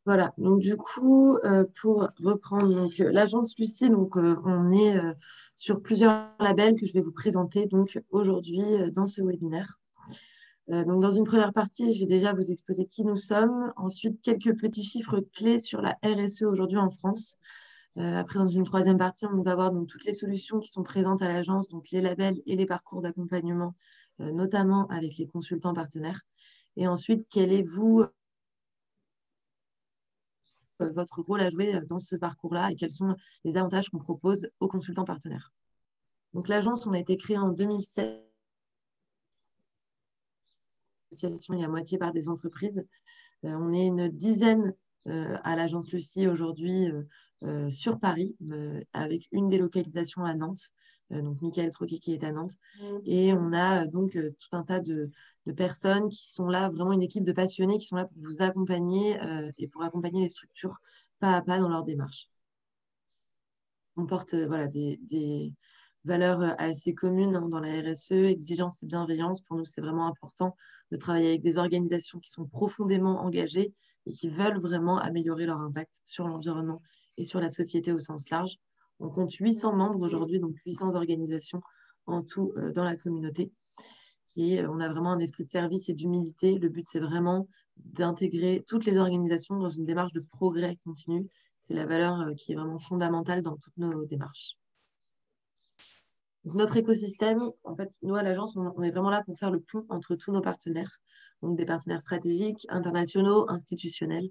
Voilà, donc du coup, pour reprendre, donc, l'agence Lucie, donc, on est sur plusieurs labels que je vais vous présenter donc, aujourd'hui dans ce webinaire. Donc, dans une première partie, je vais déjà vous exposer qui nous sommes. Ensuite, quelques petits chiffres clés sur la RSE aujourd'hui en France. Après, dans une troisième partie, on va voir donc, toutes les solutions qui sont présentes à l'agence, donc les labels et les parcours d'accompagnement, notamment avec les consultants partenaires. Et ensuite, quel est vous votre rôle à jouer dans ce parcours-là et quels sont les avantages qu'on propose aux consultants partenaires. Donc, l'agence, on a été créée en 2007, association et à moitié par des entreprises. On est une dizaine à l'agence Lucie aujourd'hui sur Paris, avec une délocalisation à Nantes. Donc, Michael Troquet qui est à Nantes. Et on a donc tout un tas de personnes qui sont là, vraiment une équipe de passionnés qui sont là pour vous accompagner et pour accompagner les structures pas à pas dans leur démarche. On porte voilà, des valeurs assez communes dans la RSE, exigence et bienveillance. Pour nous, c'est vraiment important de travailler avec des organisations qui sont profondément engagées et qui veulent vraiment améliorer leur impact sur l'environnement et sur la société au sens large. On compte 800 membres aujourd'hui, donc 800 organisations en tout dans la communauté. Et on a vraiment un esprit de service et d'humilité. Le but, c'est vraiment d'intégrer toutes les organisations dans une démarche de progrès continu. C'est la valeur qui est vraiment fondamentale dans toutes nos démarches. Donc, notre écosystème, en fait, nous, à l'agence, on est vraiment là pour faire le pont entre tous nos partenaires, donc des partenaires stratégiques, internationaux, institutionnels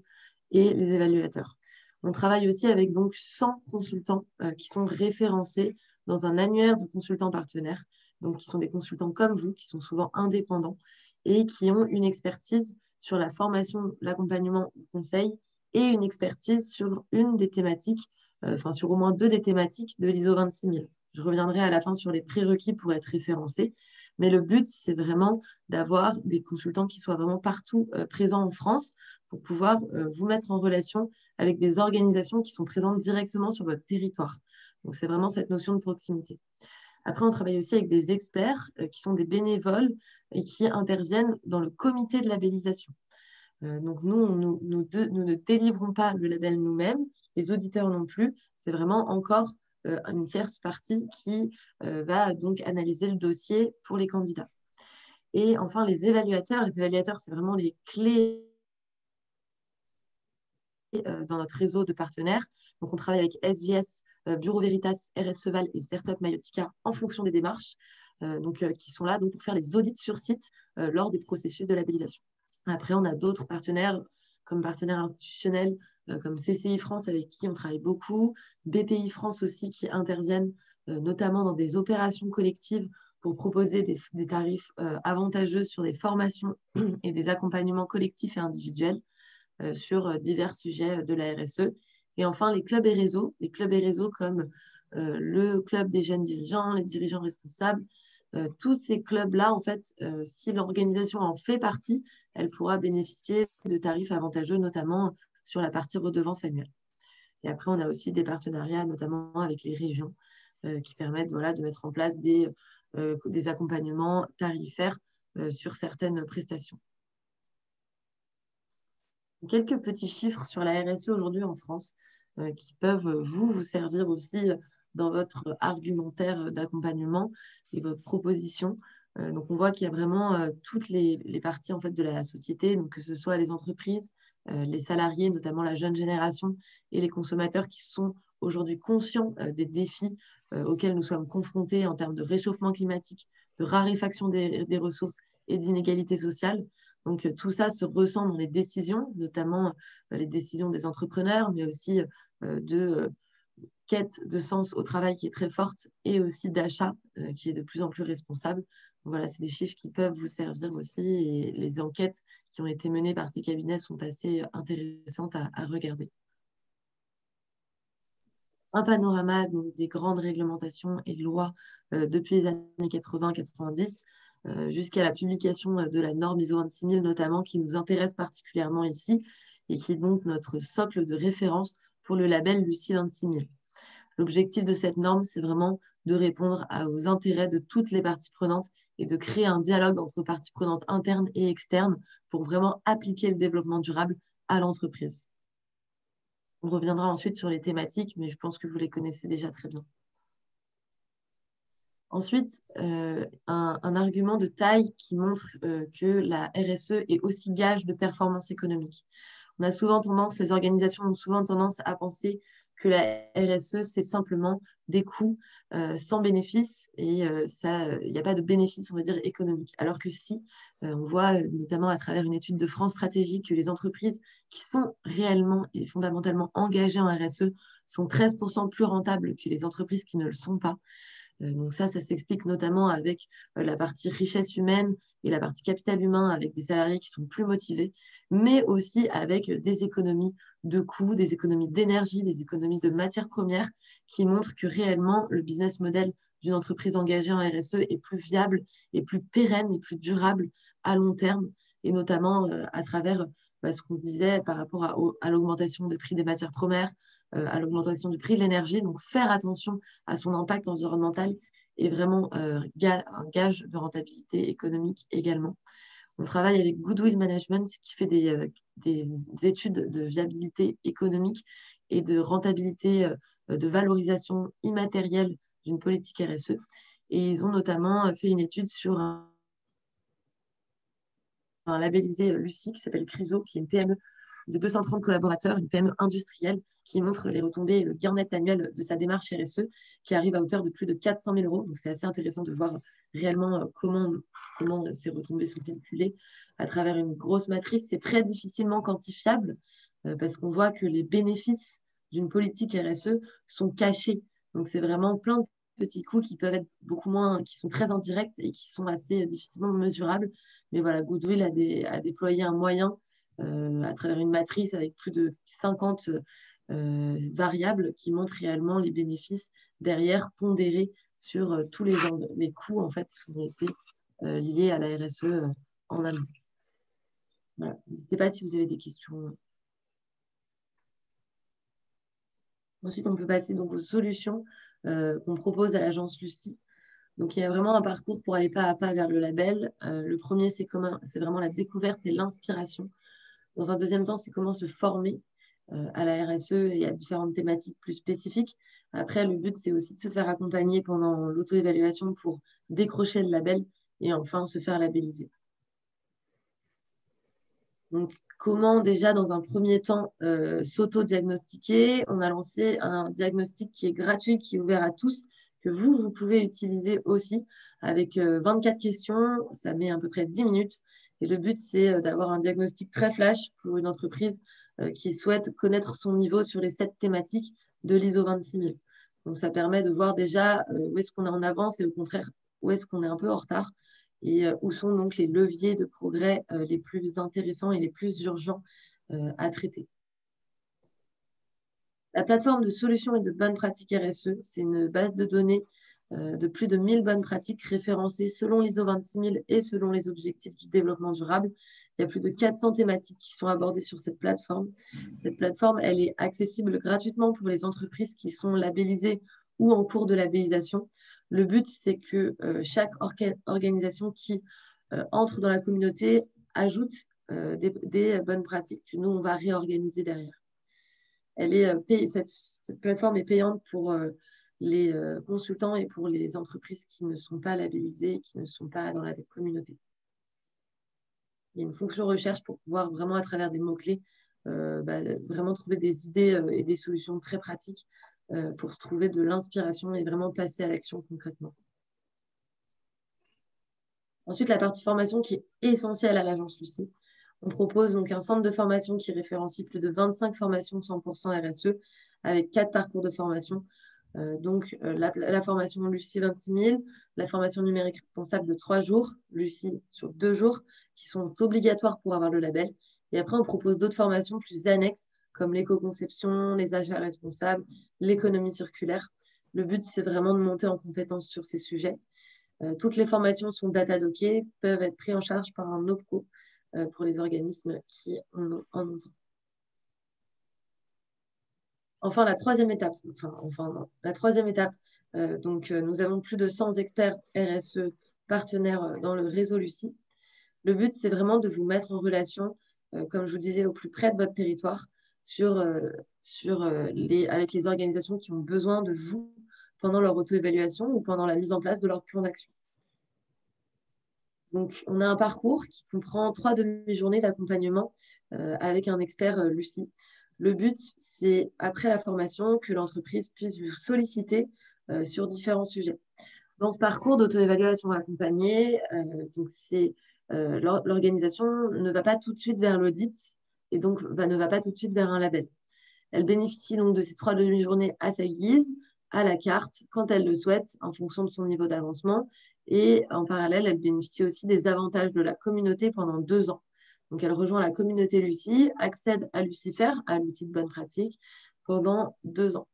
et les évaluateurs. On travaille aussi avec donc 100 consultants qui sont référencés dans un annuaire de consultants partenaires, donc qui sont des consultants comme vous, qui sont souvent indépendants et qui ont une expertise sur la formation, l'accompagnement, le conseil et une expertise sur une des thématiques, enfin sur au moins deux des thématiques de l'ISO 26000. Je reviendrai à la fin sur les prérequis pour être référencé. Mais le but, c'est vraiment d'avoir des consultants qui soient vraiment partout présents en France pour pouvoir vous mettre en relation avec des organisations qui sont présentes directement sur votre territoire. Donc, c'est vraiment cette notion de proximité. Après, on travaille aussi avec des experts qui sont des bénévoles et qui interviennent dans le comité de labellisation. Donc, nous ne délivrons pas le label nous-mêmes, les auditeurs non plus. C'est vraiment encore une tierce partie qui va donc analyser le dossier pour les candidats. Et enfin, les évaluateurs, c'est vraiment les clés dans notre réseau de partenaires. Donc, on travaille avec SGS, Bureau Veritas, RS Val et Startup Mayotica en fonction des démarches, qui sont là donc, pour faire les audits sur site lors des processus de labellisation. Après, on a d'autres partenaires comme partenaires institutionnels, comme CCI France avec qui on travaille beaucoup, BPI France aussi qui interviennent notamment dans des opérations collectives pour proposer des tarifs avantageux sur des formations et des accompagnements collectifs et individuels sur divers sujets de la RSE. Et enfin, les clubs et réseaux comme le club des jeunes dirigeants, les dirigeants responsables, tous ces clubs-là, en fait, si l'organisation en fait partie, elle pourra bénéficier de tarifs avantageux, notamment sur la partie redevance annuelle. Et après, on a aussi des partenariats, notamment avec les régions, qui permettent voilà, de mettre en place des accompagnements tarifaires sur certaines prestations. Quelques petits chiffres sur la RSE aujourd'hui en France qui peuvent vous servir aussi dans votre argumentaire d'accompagnement et votre proposition. Donc, on voit qu'il y a vraiment toutes les parties en fait, de la société, donc que ce soit les entreprises, les salariés, notamment la jeune génération, et les consommateurs qui sont aujourd'hui conscients des défis auxquels nous sommes confrontés en termes de réchauffement climatique, de raréfaction des ressources et d'inégalité sociale. Donc, tout ça se ressent dans les décisions, notamment les décisions des entrepreneurs, mais aussi de quête de sens au travail qui est très forte et aussi d'achat qui est de plus en plus responsable. Donc, voilà, c'est des chiffres qui peuvent vous servir aussi et les enquêtes qui ont été menées par ces cabinets sont assez intéressantes à regarder. Un panorama donc, des grandes réglementations et lois depuis les années 80-90 jusqu'à la publication de la norme ISO 26000 notamment, qui nous intéresse particulièrement ici et qui est donc notre socle de référence pour le label Lucie 26000. L'objectif de cette norme, c'est vraiment de répondre aux intérêts de toutes les parties prenantes et de créer un dialogue entre parties prenantes internes et externes pour vraiment appliquer le développement durable à l'entreprise. On reviendra ensuite sur les thématiques, mais je pense que vous les connaissez déjà très bien. Ensuite, un argument de taille qui montre que la RSE est aussi gage de performance économique. Les organisations ont souvent tendance à penser que la RSE, c'est simplement des coûts sans bénéfice et il n'y a pas de bénéfice, on va dire, économique. Alors que si, on voit notamment à travers une étude de France Stratégie que les entreprises qui sont réellement et fondamentalement engagées en RSE sont 13% plus rentables que les entreprises qui ne le sont pas. Donc ça s'explique notamment avec la partie richesse humaine et la partie capital humain avec des salariés qui sont plus motivés, mais aussi avec des économies de coûts, des économies d'énergie, des économies de matières premières qui montrent que réellement le business model d'une entreprise engagée en RSE est plus viable et plus pérenne et plus durable à long terme, et notamment à travers ce qu'on se disait par rapport à l'augmentation du prix des matières premières, à l'augmentation du prix de l'énergie. Donc, faire attention à son impact environnemental est vraiment un gage de rentabilité économique également. On travaille avec Goodwill Management qui fait des études de viabilité économique et de rentabilité, de valorisation immatérielle d'une politique RSE. Et ils ont notamment fait une étude sur un labellisé Lucie qui s'appelle Chryso, qui est une PME de 230 collaborateurs, une PME industrielle qui montre les retombées et le gain net annuel de sa démarche RSE qui arrive à hauteur de plus de 400 000 euros. Donc, c'est assez intéressant de voir réellement comment ces retombées sont calculées à travers une grosse matrice. C'est très difficilement quantifiable parce qu'on voit que les bénéfices d'une politique RSE sont cachés. Donc, c'est vraiment plein de petits coûts qui peuvent être beaucoup moins, qui sont très indirects et qui sont assez difficilement mesurables. Mais voilà, Goodwill a déployé un moyen à travers une matrice avec plus de 50 variables qui montrent réellement les bénéfices derrière pondérés sur tous les coûts en fait, qui ont été liés à la RSE en amont. Voilà. N'hésitez pas si vous avez des questions. Ensuite, on peut passer donc aux solutions qu'on propose à l'agence Lucie. Donc, il y a vraiment un parcours pour aller pas à pas vers le label. Le premier, c'est vraiment la découverte et l'inspiration. Dans un deuxième temps, c'est comment se former à la RSE et à différentes thématiques plus spécifiques. Après, le but, c'est aussi de se faire accompagner pendant l'auto-évaluation pour décrocher le label et enfin se faire labelliser. Donc, comment déjà, dans un premier temps, s'auto-diagnostiquer? On a lancé un diagnostic qui est gratuit, qui est ouvert à tous, que vous pouvez utiliser aussi avec 24 questions. Ça met à peu près 10 minutes. Et le but, c'est d'avoir un diagnostic très flash pour une entreprise qui souhaite connaître son niveau sur les 7 thématiques de l'ISO 26000. Donc, ça permet de voir déjà où est-ce qu'on est en avance et au contraire, où est-ce qu'on est un peu en retard et où sont donc les leviers de progrès les plus intéressants et les plus urgents à traiter. La plateforme de solutions et de bonnes pratiques RSE, c'est une base de données de plus de 1000 bonnes pratiques référencées selon l'ISO 26000 et selon les objectifs du développement durable. Il y a plus de 400 thématiques qui sont abordées sur cette plateforme. Cette plateforme, elle est accessible gratuitement pour les entreprises qui sont labellisées ou en cours de labellisation. Le but, c'est que chaque organisation qui entre dans la communauté ajoute des bonnes pratiques que nous, on va réorganiser derrière. Cette plateforme est payante pour les consultants et pour les entreprises qui ne sont pas labellisées, qui ne sont pas dans la communauté. Il y a une fonction recherche pour pouvoir vraiment, à travers des mots-clés, vraiment trouver des idées et des solutions très pratiques pour trouver de l'inspiration et vraiment passer à l'action concrètement. Ensuite, la partie formation qui est essentielle à l'agence Lucie. On propose donc un centre de formation qui référencie plus de 25 formations 100% RSE avec 4 parcours de formation. La formation Lucie 26000, la formation numérique responsable de 3 jours, Lucie sur 2 jours, qui sont obligatoires pour avoir le label. Et après, on propose d'autres formations plus annexes comme l'éco-conception, les achats responsables, l'économie circulaire. Le but, c'est vraiment de monter en compétence sur ces sujets. Toutes les formations sont data-dockées, peuvent être prises en charge par un OPCO pour les organismes qui en ont un. Enfin, la troisième étape, nous avons plus de 100 experts RSE partenaires dans le réseau Lucie. Le but, c'est vraiment de vous mettre en relation, comme je vous disais, au plus près de votre territoire. avec les organisations qui ont besoin de vous pendant leur auto-évaluation ou pendant la mise en place de leur plan d'action. Donc, on a un parcours qui comprend 3 demi-journées d'accompagnement avec un expert Lucie. Le but, c'est après la formation que l'entreprise puisse vous solliciter sur différents sujets. Dans ce parcours d'auto-évaluation accompagnée, l'organisation ne va pas tout de suite vers l'audit et donc ne va pas tout de suite vers un label. Elle bénéficie donc de ces 3 demi-journées à sa guise, à la carte, quand elle le souhaite, en fonction de son niveau d'avancement. Et en parallèle, elle bénéficie aussi des avantages de la communauté pendant 2 ans. Donc, elle rejoint la communauté Lucie, accède à Lucifer, à l'outil de bonne pratique, pendant 2 ans.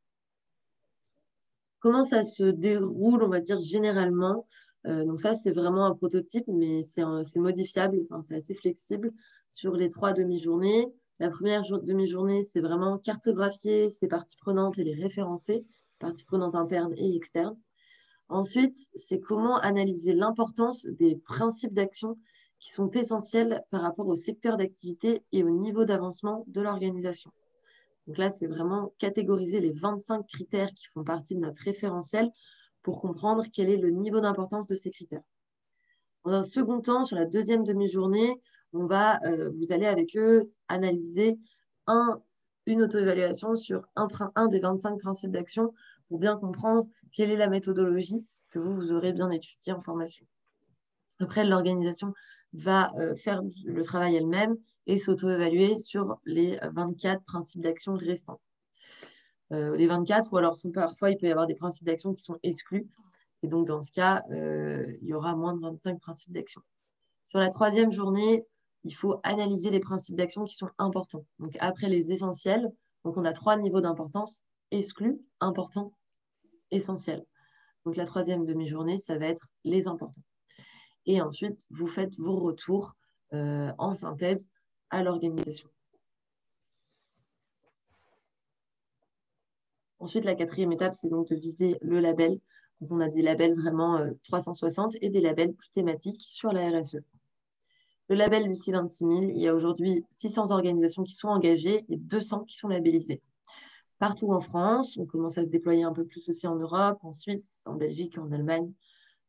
Comment ça se déroule, on va dire, généralement? Donc ça, c'est vraiment un prototype, mais c'est modifiable, enfin, c'est assez flexible sur les 3 demi-journées. La première demi-journée, c'est vraiment cartographier ses parties prenantes et les référencer, parties prenantes internes et externes. Ensuite, c'est comment analyser l'importance des principes d'action qui sont essentiels par rapport au secteur d'activité et au niveau d'avancement de l'organisation. Donc là, c'est vraiment catégoriser les 25 critères qui font partie de notre référentiel pour comprendre quel est le niveau d'importance de ces critères. Dans un second temps, sur la deuxième demi-journée, vous allez avec eux analyser une auto-évaluation sur un des 25 principes d'action pour bien comprendre quelle est la méthodologie que vous aurez bien étudiée en formation. Après, l'organisation va faire le travail elle-même et s'auto-évaluer sur les 24 principes d'action restants. Les 24, ou alors parfois, il peut y avoir des principes d'action qui sont exclus. Et donc, dans ce cas, il y aura moins de 25 principes d'action. Sur la troisième journée, il faut analyser les principes d'action qui sont importants. Donc, après les essentiels, donc on a 3 niveaux d'importance: exclus, important, essentiel. Donc, la troisième demi-journée, ça va être les importants. Et ensuite, vous faites vos retours en synthèse à l'organisation. Ensuite, la quatrième étape, c'est donc de viser le label. Donc, on a des labels vraiment 360 et des labels plus thématiques sur la RSE. Le label Lucie 26 000, il y a aujourd'hui 600 organisations qui sont engagées et 200 qui sont labellisées. Partout en France, on commence à se déployer un peu plus aussi en Europe, en Suisse, en Belgique, en Allemagne.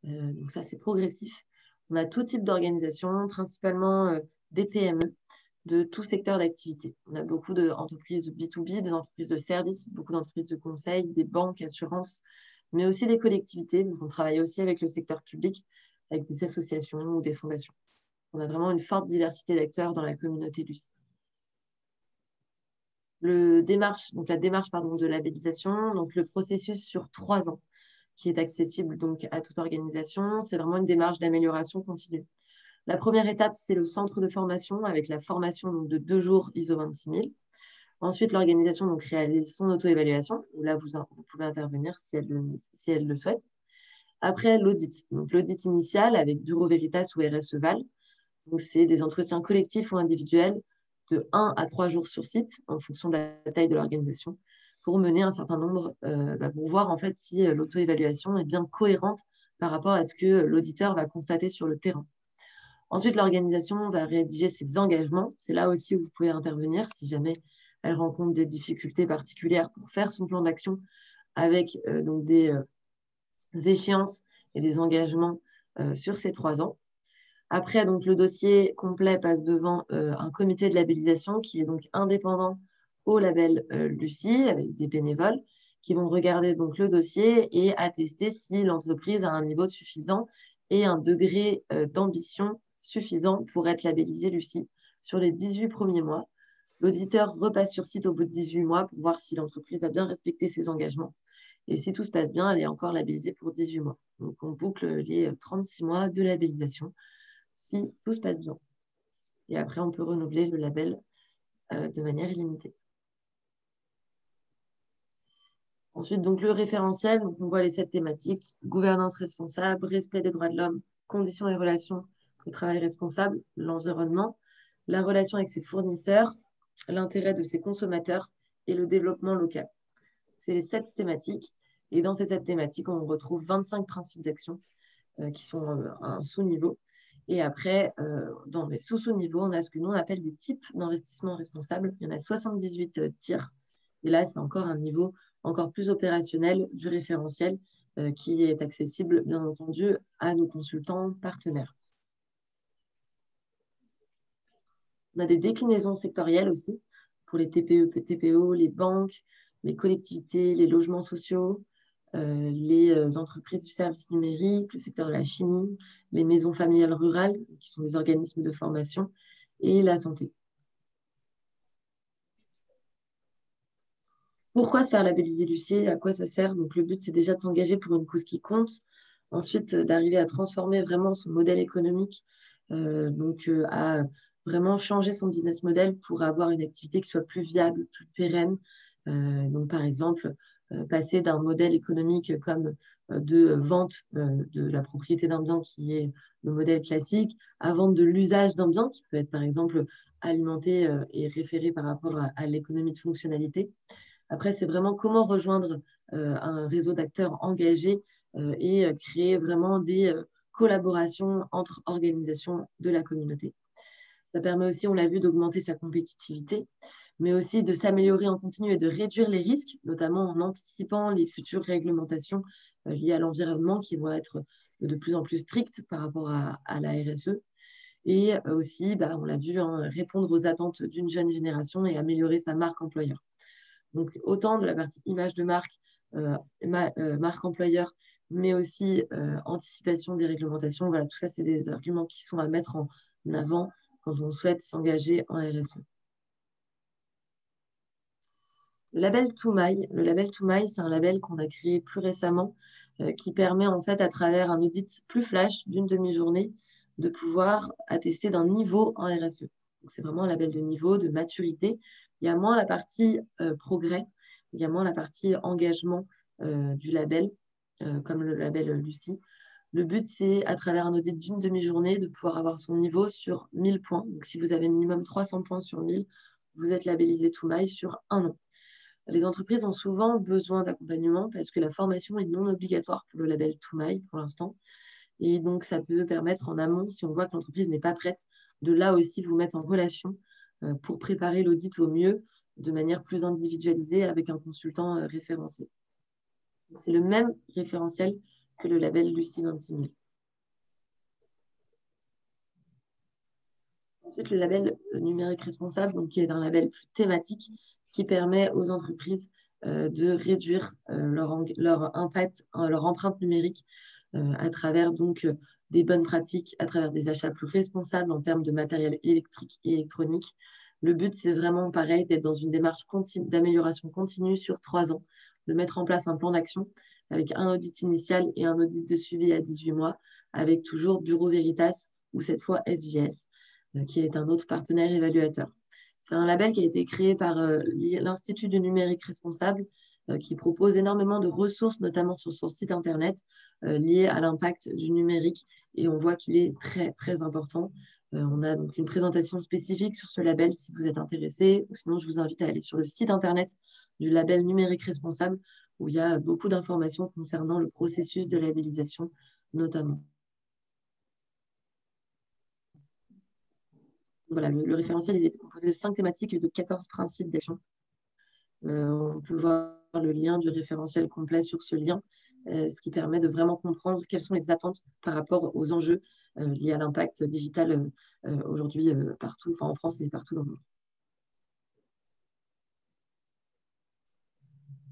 Donc ça, c'est progressif. On a tout type d'organisations, principalement des PME, de tout secteur d'activité. On a beaucoup d'entreprises B2B, des entreprises de services, beaucoup d'entreprises de conseil, des banques, assurances, mais aussi des collectivités. Donc, on travaille aussi avec le secteur public, avec des associations ou des fondations. On a vraiment une forte diversité d'acteurs dans la communauté Lucie. La démarche de labellisation, donc le processus sur 3 ans, qui est accessible donc à toute organisation, c'est vraiment une démarche d'amélioration continue. La première étape, c'est le centre de formation avec la formation donc, de 2 jours ISO 26 000. Ensuite, l'organisation réalise son auto-évaluation, où là, vous pouvez intervenir si elle le souhaite. Après, l'audit. Donc, l'audit initial avec Bureau Veritas ou RSE Val. Donc, c'est des entretiens collectifs ou individuels de 1 à 3 jours sur site, en fonction de la taille de l'organisation, pour mener un certain nombre, pour voir en fait si l'auto-évaluation est bien cohérente par rapport à ce que l'auditeur va constater sur le terrain. Ensuite, l'organisation va rédiger ses engagements. C'est là aussi où vous pouvez intervenir si jamais elle rencontre des difficultés particulières pour faire son plan d'action avec des échéances et des engagements sur ces 3 ans. Après, donc, le dossier complet passe devant un comité de labellisation qui est donc indépendant au label Lucie, avec des bénévoles qui vont regarder donc le dossier et attester si l'entreprise a un niveau suffisant et un degré d'ambition suffisant pour être labellisée Lucie. Sur les 18 premiers mois, l'auditeur repasse sur site au bout de 18 mois pour voir si l'entreprise a bien respecté ses engagements. Et si tout se passe bien, elle est encore labellisée pour 18 mois. Donc, on boucle les 36 mois de labellisation si tout se passe bien. Et après, on peut renouveler le label de manière illimitée. Ensuite, donc, le référentiel, donc, on voit les 7 thématiques: gouvernance responsable, respect des droits de l'homme, conditions et relations au travail responsable, l'environnement, la relation avec ses fournisseurs, l'intérêt de ses consommateurs et le développement local. C'est les 7 thématiques. Et dans ces 7 thématiques, on retrouve 25 principes d'action qui sont un sous-niveau. Et après, dans les sous-niveaux, on a ce que nous on appelle des types d'investissement responsable. Il y en a 78 tiers. Et là, c'est encore un niveau encore plus opérationnel du référentiel qui est accessible, bien entendu, à nos consultants partenaires. On a des déclinaisons sectorielles aussi pour les TPE, TPO, les banques, les collectivités, les logements sociaux, les entreprises du service numérique, le secteur de la chimie, les maisons familiales rurales, qui sont des organismes de formation, et la santé. Pourquoi se faire labelliser Lucie? À quoi ça sert? Donc, le but, c'est déjà de s'engager pour une cause qui compte. Ensuite, d'arriver à transformer vraiment son modèle économique, à vraiment changer son business model pour avoir une activité qui soit plus viable, plus pérenne. Donc, par exemple, passer d'un modèle économique comme de vente de la propriété d'un bien qui est le modèle classique, à vendre de l'usage d'un bien qui peut être, par exemple, alimenté et référé par rapport à l'économie de fonctionnalité. Après, c'est vraiment comment rejoindre un réseau d'acteurs engagés et créer vraiment des collaborations entre organisations de la communauté. Ça permet aussi, on l'a vu, d'augmenter sa compétitivité, mais aussi de s'améliorer en continu et de réduire les risques, notamment en anticipant les futures réglementations liées à l'environnement qui vont être de plus en plus strictes par rapport à la RSE. Et aussi, on l'a vu, répondre aux attentes d'une jeune génération et améliorer sa marque employeur. Donc, autant de la partie image de marque, marque employeur, mais aussi anticipation des réglementations. Voilà, tout ça, c'est des arguments qui sont à mettre en avant quand on souhaite s'engager en RSE. Le label Toumaï, c'est un label qu'on a créé plus récemment qui permet en fait, à travers un audit plus flash d'une demi-journée, de pouvoir attester d'un niveau en RSE. C'est vraiment un label de niveau, de maturité. Il y a moins la partie progrès, il y a moins la partie engagement du label, comme le label Lucie. Le but, c'est, à travers un audit d'une demi-journée, de pouvoir avoir son niveau sur 1000 points. Donc, si vous avez minimum 300 points sur 1000, vous êtes labellisé Toumaï sur un an. Les entreprises ont souvent besoin d'accompagnement parce que la formation est non obligatoire pour le label Toumaï pour l'instant. Et donc, ça peut permettre en amont, si on voit que l'entreprise n'est pas prête, de là aussi vous mettre en relation pour préparer l'audit au mieux de manière plus individualisée avec un consultant référencé. C'est le même référentiel que le label Lucie 26 000. Ensuite, le label numérique responsable, donc, qui est un label plus thématique qui permet aux entreprises de réduire leur impact, leur empreinte numérique à travers donc des bonnes pratiques, à travers des achats plus responsables en termes de matériel électrique et électronique. Le but, c'est vraiment pareil, d'être dans une démarche d'amélioration continue sur 3 ans, de mettre en place un plan d'action avec un audit initial et un audit de suivi à 18 mois, avec toujours Bureau Veritas ou cette fois SGS, qui est un autre partenaire évaluateur. C'est un label qui a été créé par l'Institut du numérique responsable, qui propose énormément de ressources, notamment sur son site internet, liées à l'impact du numérique. Et on voit qu'il est très, très important. On a donc une présentation spécifique sur ce label si vous êtes intéressé. Ou sinon, je vous invite à aller sur le site internet du label numérique responsable, où il y a beaucoup d'informations concernant le processus de labellisation, notamment. Voilà, le référentiel il est composé de 5 thématiques et de 14 principes d'action. On peut voir le lien du référentiel complet sur ce lien, ce qui permet de vraiment comprendre quelles sont les attentes par rapport aux enjeux liés à l'impact digital aujourd'hui partout, enfin en France et partout dans le monde.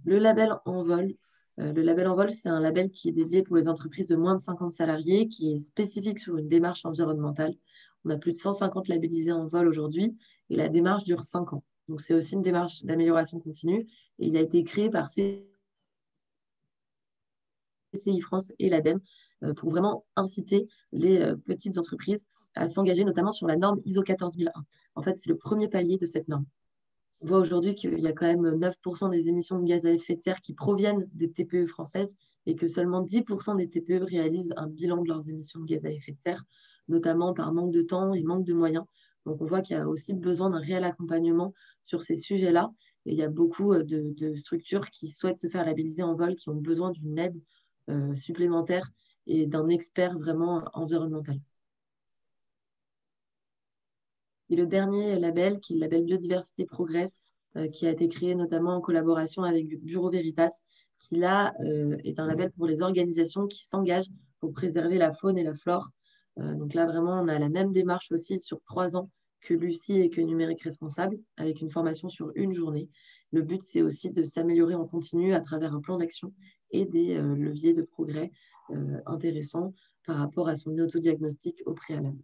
Le label Envol. Le label Envol, c'est un label qui est dédié pour les entreprises de moins de 50 salariés, qui est spécifique sur une démarche environnementale. On a plus de 150 labellisés Envol aujourd'hui et la démarche dure 5 ans. Donc, c'est aussi une démarche d'amélioration continue et il a été créé par CCI France et l'ADEME pour vraiment inciter les petites entreprises à s'engager notamment sur la norme ISO 14001. En fait, c'est le premier palier de cette norme. On voit aujourd'hui qu'il y a quand même 9% des émissions de gaz à effet de serre qui proviennent des TPE françaises et que seulement 10% des TPE réalisent un bilan de leurs émissions de gaz à effet de serre, notamment par manque de temps et manque de moyens. Donc, on voit qu'il y a aussi besoin d'un réel accompagnement sur ces sujets-là. Et il y a beaucoup de structures qui souhaitent se faire labelliser en vol, qui ont besoin d'une aide supplémentaire et d'un expert vraiment environnemental. Et le dernier label, qui est le label Biodiversité Progress, qui a été créé notamment en collaboration avec Bureau Veritas, qui là est un label pour les organisations qui s'engagent pour préserver la faune et la flore. Donc là, vraiment, on a la même démarche aussi sur 3 ans que Lucie et que Numérique Responsable, avec une formation sur une journée. Le but, c'est aussi de s'améliorer en continu à travers un plan d'action et des leviers de progrès intéressants par rapport à son autodiagnostic au préalable.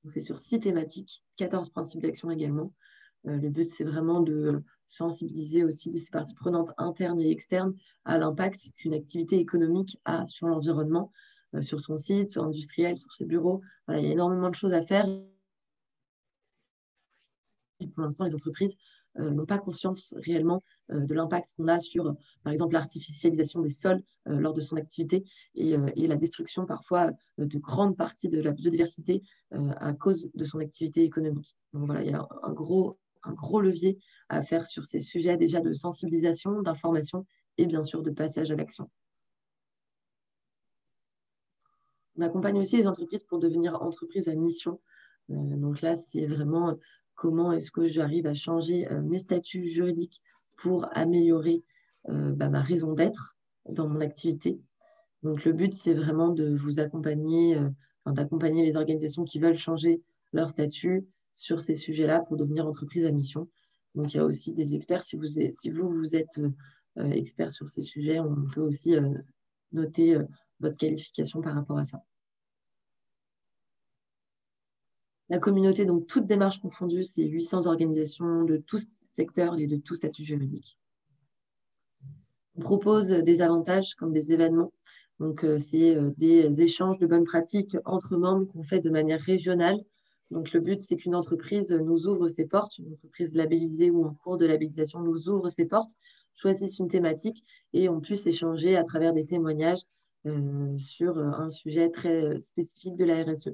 C'est sur 6 thématiques, 14 principes d'action également. Le but, c'est vraiment de sensibiliser aussi ces parties prenantes internes et externes à l'impact qu'une activité économique a sur l'environnement, sur son site industriel, sur ses bureaux. Voilà, il y a énormément de choses à faire. Et pour l'instant, les entreprises n'ont pas conscience réellement de l'impact qu'on a sur, par exemple, l'artificialisation des sols lors de son activité et la destruction parfois de grandes parties de la biodiversité à cause de son activité économique. Donc voilà, il y a un gros levier à faire sur ces sujets déjà de sensibilisation, d'information et bien sûr de passage à l'action. On accompagne aussi les entreprises pour devenir entreprises à mission. Donc là, c'est vraiment comment est-ce que j'arrive à changer mes statuts juridiques pour améliorer ma raison d'être dans mon activité. Donc le but, c'est vraiment de vous accompagner, d'accompagner les organisations qui veulent changer leur statut sur ces sujets-là pour devenir entreprise à mission. Donc il y a aussi des experts. Si vous êtes expert sur ces sujets, on peut aussi noter votre qualification par rapport à ça. La communauté, donc toute démarche confondue, c'est 800 organisations de tous secteurs et de tous statuts juridiques. On propose des avantages comme des événements. Donc, c'est des échanges de bonnes pratiques entre membres qu'on fait de manière régionale. Donc, le but, c'est qu'une entreprise nous ouvre ses portes, une entreprise labellisée ou en cours de labellisation nous ouvre ses portes, choisisse une thématique et on puisse échanger à travers des témoignages sur un sujet très spécifique de la RSE.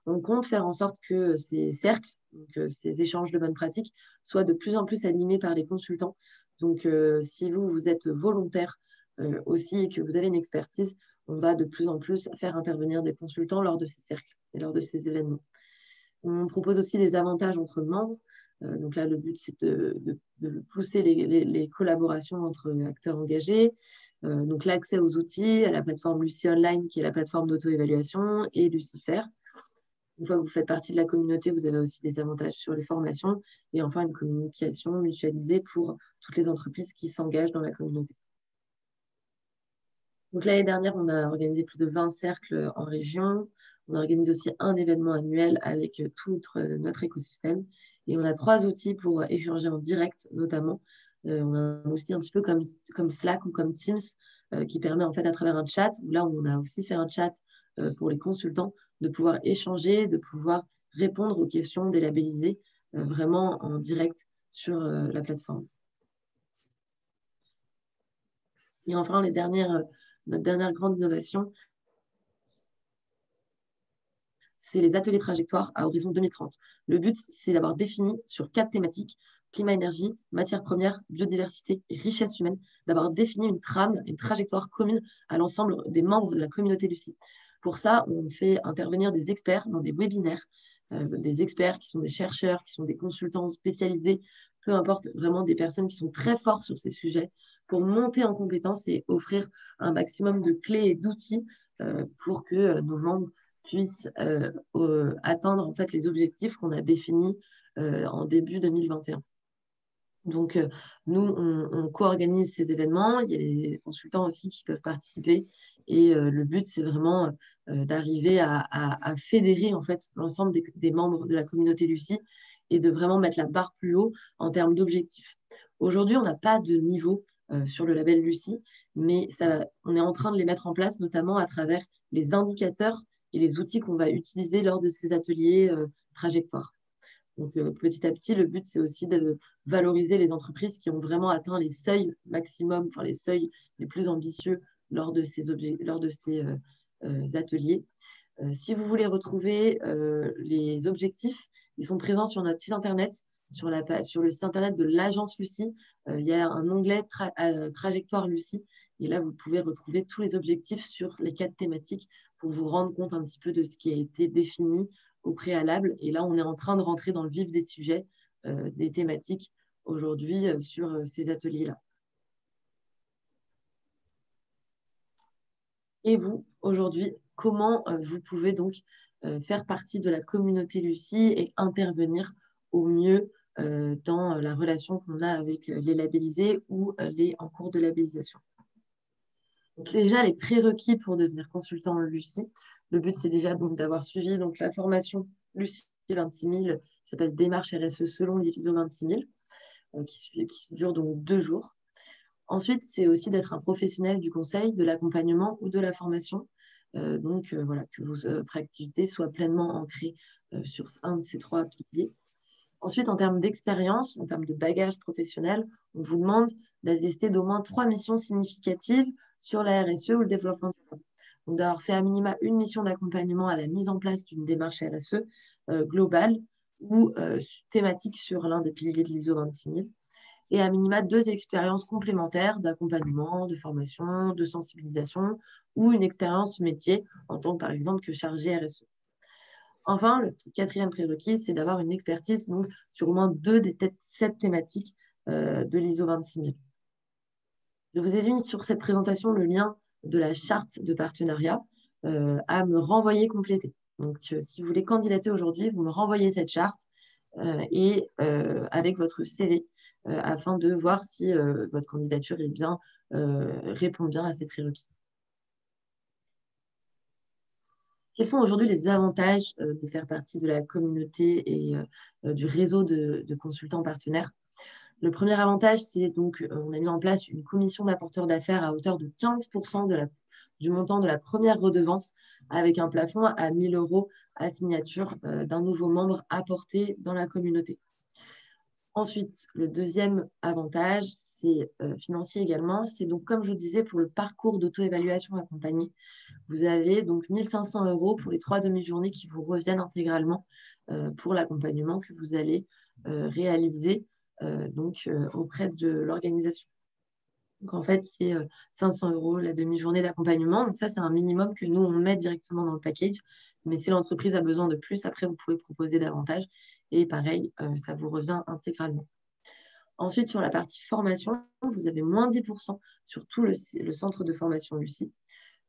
On compte faire en sorte que ces cercles, donc ces échanges de bonnes pratiques, soient de plus en plus animés par les consultants. Donc, si vous êtes volontaire aussi et que vous avez une expertise, on va de plus en plus faire intervenir des consultants lors de ces cercles et lors de ces événements. On propose aussi des avantages entre membres. Donc là, le but, c'est de pousser les collaborations entre acteurs engagés. Donc l'accès aux outils, à la plateforme Lucie Online, qui est la plateforme d'auto-évaluation, et Lucifer. Une fois que vous faites partie de la communauté, vous avez aussi des avantages sur les formations et enfin une communication mutualisée pour toutes les entreprises qui s'engagent dans la communauté. Donc l'année dernière, on a organisé plus de 20 cercles en région. On organise aussi un événement annuel avec tout notre écosystème. Et on a 3 outils pour échanger en direct, notamment. On a un outil un petit peu comme Slack ou comme Teams qui permet en fait à travers un chat, où là on a aussi fait un chat pour les consultants, de pouvoir échanger, de pouvoir répondre aux questions des labellisés vraiment en direct sur la plateforme. Et enfin, notre dernière grande innovation, c'est les ateliers trajectoires à horizon 2030. Le but, c'est d'avoir défini sur 4 thématiques, climat, énergie, matières premières, biodiversité et richesse humaine, d'avoir défini une trame, une trajectoire commune à l'ensemble des membres de la communauté Lucie. Pour ça, on fait intervenir des experts dans des webinaires, des experts qui sont des chercheurs, qui sont des consultants spécialisés, peu importe, vraiment des personnes qui sont très fortes sur ces sujets, pour monter en compétences et offrir un maximum de clés et d'outils pour que nos membres puissent atteindre en fait, les objectifs qu'on a définis en début 2021. Donc, nous, on co-organise ces événements. Il y a les consultants aussi qui peuvent participer. Et le but, c'est vraiment d'arriver à fédérer en fait, l'ensemble des membres de la communauté Lucie et de vraiment mettre la barre plus haut en termes d'objectifs. Aujourd'hui, on n'a pas de niveau sur le label Lucie, mais on est en train de les mettre en place, notamment à travers les indicateurs et les outils qu'on va utiliser lors de ces ateliers trajectoires. Donc, petit à petit, le but, c'est aussi de valoriser les entreprises qui ont vraiment atteint les seuils maximum, enfin les seuils les plus ambitieux lors de ces ateliers. Si vous voulez retrouver les objectifs, ils sont présents sur notre site internet, sur le site internet de l'agence Lucie. Il y a un onglet Trajectoire Lucie. Et là, vous pouvez retrouver tous les objectifs sur les 4 thématiques pour vous rendre compte un petit peu de ce qui a été défini au préalable. Et là, on est en train de rentrer dans le vif des sujets, des thématiques aujourd'hui sur ces ateliers-là. Et vous, aujourd'hui, comment vous pouvez donc faire partie de la communauté Lucie et intervenir au mieux dans la relation qu'on a avec les labellisés ou les en cours de labellisation. Donc déjà, les prérequis pour devenir consultant Lucie. Le but, c'est déjà donc d'avoir suivi donc, la formation Lucie 26 000, qui s'appelle Démarche RSE selon l'ISO 26 000, qui dure donc 2 jours. Ensuite, c'est aussi d'être un professionnel du conseil, de l'accompagnement ou de la formation. Voilà, que votre activité soit pleinement ancrée sur un de ces 3 piliers. Ensuite, en termes d'expérience, en termes de bagage professionnel, on vous demande d'attester d'au moins 3 missions significatives sur la RSE ou le développement durable. Donc, d'avoir fait à minima une mission d'accompagnement à la mise en place d'une démarche RSE globale ou thématique sur l'un des piliers de l'ISO 26 000 et à minima 2 expériences complémentaires d'accompagnement, de formation, de sensibilisation ou une expérience métier en tant, par exemple, que chargé RSE. Enfin, le 4e prérequis, c'est d'avoir une expertise donc, sur au moins 2 des 7 thématiques de l'ISO 26 000. Je vous ai mis sur cette présentation le lien de la charte de partenariat à me renvoyer compléter. Donc, si vous voulez candidater aujourd'hui, vous me renvoyez cette charte et avec votre CV afin de voir si votre candidature est bien, répond bien à ces prérequis. Quels sont aujourd'hui les avantages de faire partie de la communauté et du réseau de consultants partenaires? Le premier avantage, c'est donc, on a mis en place une commission d'apporteurs d'affaires à hauteur de 15% du montant de la première redevance, avec un plafond à 1 000 € à signature d'un nouveau membre apporté dans la communauté. Ensuite, le deuxième avantage, c'est financier également. C'est donc, comme je vous disais, pour le parcours d'auto-évaluation accompagné, vous avez donc 1 500 € pour les 3 demi-journées qui vous reviennent intégralement pour l'accompagnement que vous allez réaliser auprès de l'organisation. Donc, en fait, c'est 500 € la demi-journée d'accompagnement. Donc, ça, c'est un minimum que nous, on met directement dans le package. Mais si l'entreprise a besoin de plus, après, vous pouvez proposer davantage. Et pareil, ça vous revient intégralement. Ensuite, sur la partie formation, vous avez moins 10% sur tout le centre de formation Lucie.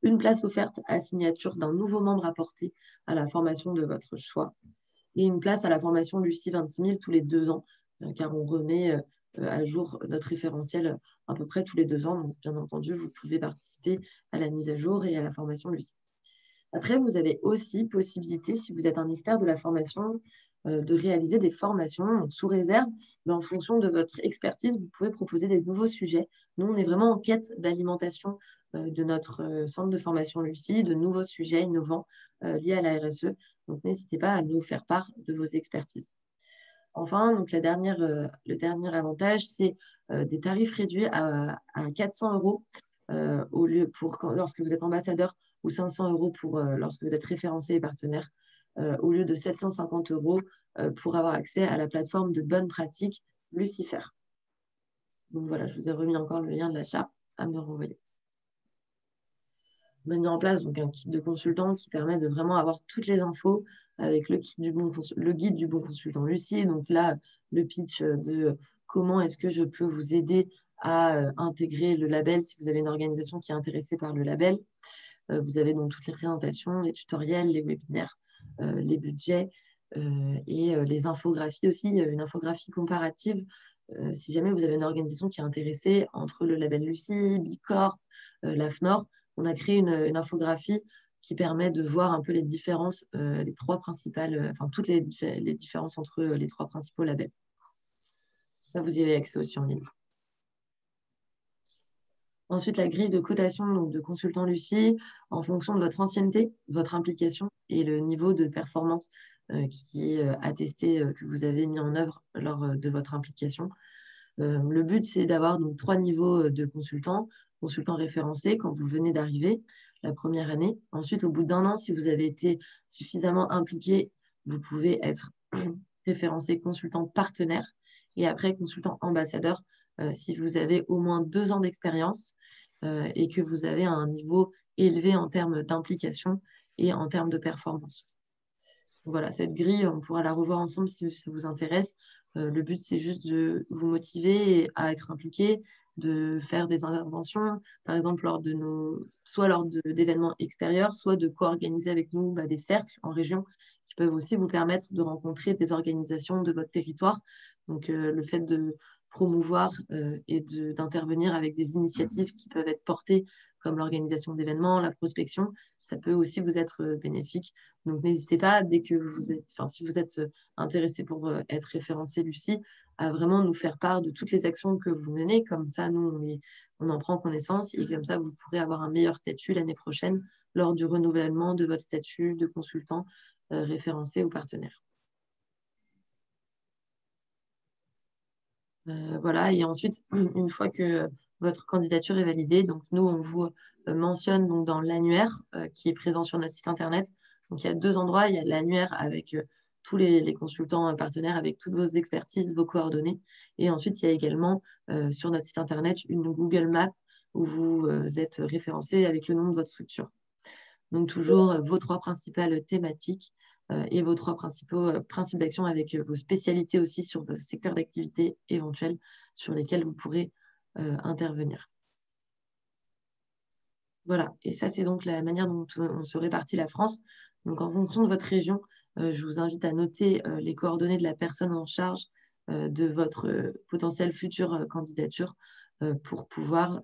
Une place offerte à signature d'un nouveau membre apporté à la formation de votre choix. Et une place à la formation Lucie 26 000 tous les 2 ans, car on remet à jour notre référentiel à peu près tous les 2 ans. Donc, bien entendu, vous pouvez participer à la mise à jour et à la formation Lucie. Après, vous avez aussi possibilité, si vous êtes un expert de la formation, de réaliser des formations sous réserve, mais en fonction de votre expertise, vous pouvez proposer des nouveaux sujets. Nous, on est vraiment en quête d'alimentation de notre centre de formation Lucie, de nouveaux sujets innovants liés à la RSE. Donc, n'hésitez pas à nous faire part de vos expertises. Enfin, donc le dernier avantage, c'est des tarifs réduits à 400 € lorsque vous êtes ambassadeur ou 500 € lorsque vous êtes référencé et partenaire, au lieu de 750 € pour avoir accès à la plateforme de bonnes pratiques Lucifer. Donc voilà, je vous ai remis encore le lien de la charte à me renvoyer. On a mis en place donc, un kit de consultant qui permet de vraiment avoir toutes les infos avec le guide du bon consultant Lucie. Donc là, le pitch de comment est-ce que je peux vous aider à intégrer le label si vous avez une organisation qui est intéressée par le label. Vous avez donc toutes les présentations, les tutoriels, les webinaires, les budgets et les infographies aussi. Une infographie comparative si jamais vous avez une organisation qui est intéressée entre le label Lucie, Bicorp, l'AFNOR. On a créé une infographie qui permet de voir un peu les différences, les 3 principales, toutes les différences entre les 3 principaux labels. Ça, vous y avez accès aussi en ligne. Ensuite, la grille de cotation donc, de consultant Lucie, en fonction de votre ancienneté, votre implication et le niveau de performance qui est attesté que vous avez mis en œuvre lors de votre implication. Le but, c'est d'avoir donc 3 niveaux de consultants. Consultant référencé quand vous venez d'arriver la première année. Ensuite, au bout d'1 an, si vous avez été suffisamment impliqué, vous pouvez être référencé consultant partenaire. Et après, consultant ambassadeur, si vous avez au moins 2 ans d'expérience et que vous avez un niveau élevé en termes d'implication et en termes de performance. Voilà, cette grille, on pourra la revoir ensemble si ça vous intéresse. Le but, c'est juste de vous motiver à être impliqué, de faire des interventions, par exemple soit d'événements extérieurs, soit de co-organiser avec nous des cercles en région qui peuvent aussi vous permettre de rencontrer des organisations de votre territoire. Donc, le fait de promouvoir et d'intervenir avec des initiatives qui peuvent être portées comme l'organisation d'événements, la prospection, ça peut aussi vous être bénéfique. Donc, n'hésitez pas, si vous êtes intéressé pour être référencé Lucie, à vraiment nous faire part de toutes les actions que vous menez. Comme ça, nous, on en prend connaissance et comme ça, vous pourrez avoir un meilleur statut l'année prochaine lors du renouvellement de votre statut de consultant référencé ou partenaire. Voilà, et ensuite, une fois que votre candidature est validée, donc nous, on vous mentionne donc, dans l'annuaire qui est présent sur notre site internet. Donc, il y a 2 endroits. Il y a l'annuaire avec tous les consultants partenaires, avec toutes vos expertises, vos coordonnées. Et ensuite, il y a également sur notre site internet une Google Map où vous êtes référencé avec le nom de votre structure. Donc, toujours vos 3 principales thématiques et vos 3 principaux principes d'action avec vos spécialités aussi sur vos secteurs d'activité éventuels sur lesquels vous pourrez intervenir. Voilà, et ça, c'est donc la manière dont on se répartit la France. Donc, en fonction de votre région, je vous invite à noter les coordonnées de la personne en charge de votre potentielle future candidature pour pouvoir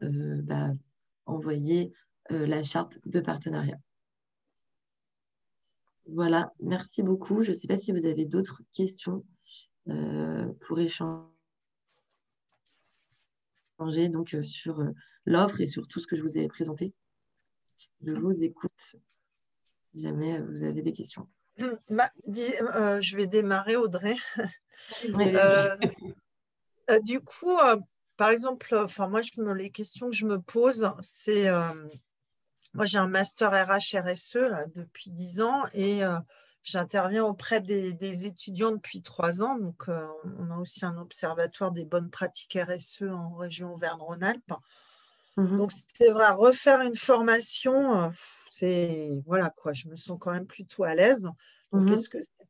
envoyer la charte de partenariat. Voilà, merci beaucoup. Je ne sais pas si vous avez d'autres questions pour échanger donc, sur l'offre et sur tout ce que je vous ai présenté. Je vous écoute si jamais vous avez des questions. Je vais démarrer, Audrey. Oui. Du coup, par exemple, moi, les questions que je me pose, c'est moi, j'ai un master RH RSE là, depuis 10 ans et j'interviens auprès des étudiants depuis 3 ans. Donc, on a aussi un observatoire des bonnes pratiques RSE en région Auvergne-Rhône-Alpes. Donc, c'est vrai, refaire une formation, voilà quoi, je me sens quand même plutôt à l'aise. Donc, est-ce que